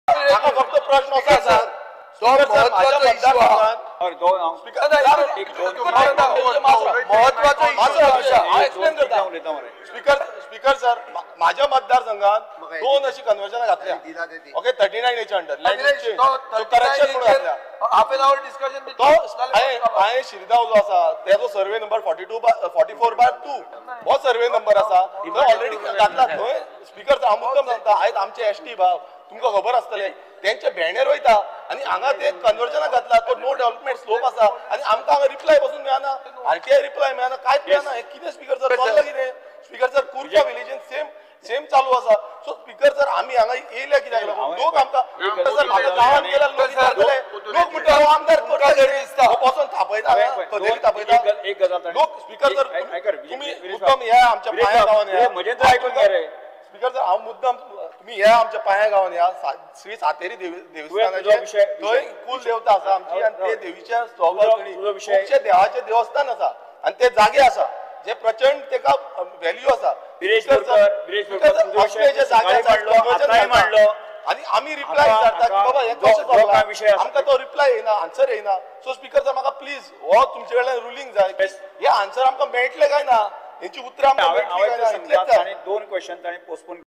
म्हाका फक्त प्रश्न असा आसा तो महत्वाचो इश्यू आहा स्पीकर सर माझ्या मतदारसंघात दोन अशी कन्वर्जन घातल्या ओके 39 अंडर करेक्शन म्हणून घातल्या हाफ एन आवर डिस्कशन तो हांवें शिरगांव जो आसा तेजो सर्वे नंबर 44/2 हो सर्वे नंबर आसा तो ऑलरेडी घातला थंय स्पीकर हांव मुद्दम सांगता आयज आमचे एसटी भाव तुमकां खबर आसतले त्यांचे बॅनर वयता आणि हांगा ते कन्वर्जन घातला तो नो डेव्हलपमेंट स्लोप आसा आणि आमकां हांगा रिप्लाय पासून मेळना आरटीआय रिप्लाय मेळना कांयच मेळना हे कितें स्पीकर सर चल्लां कितें स्पीकर सर कुर्च्या विलेजीन सेम चालू आसा सो स्पीकर सर आमी हांगा येयल्या कित्याक लागून लोक आमकां सर म्हाका गांवांत गेल्यार लोक विचारतले लोक म्हणटा हो आमदार कोटा दिसता पासून थापयता कदेली थापयता लोक स्पीकर सर तुम्ही मुद्दम ह्या आमच्या पांया गांवांत या म्हजें आयकून घे रे स्पीकर सर हांव मुद्दम तुम्ही ह्या आमच्या पांया गांवांत या श्री सातेरी देवस्थानाचे थंय कुल देवता आसा आमची आनी ते देवीच्या सभोवतणी खुबशे देवाचे देवस्थान आसा आणि ते जागे आसा जे प्रचंड तेका व्हॅल्यू आसा आणि आम्ही रिप्लाय विचारता की बाबा हे कशें आमकां तो रिप्लाय येना आन्सर येना सो स्पीकर सर म्हाका प्लीज हो तुमचे कडल्यान रुलींग जाय हे आन्सर आमकां मेळटले काय ना हेंची उतरां आमकां मेळटली काय ना 2 क्वेश्चन ताणें पोस्टपोन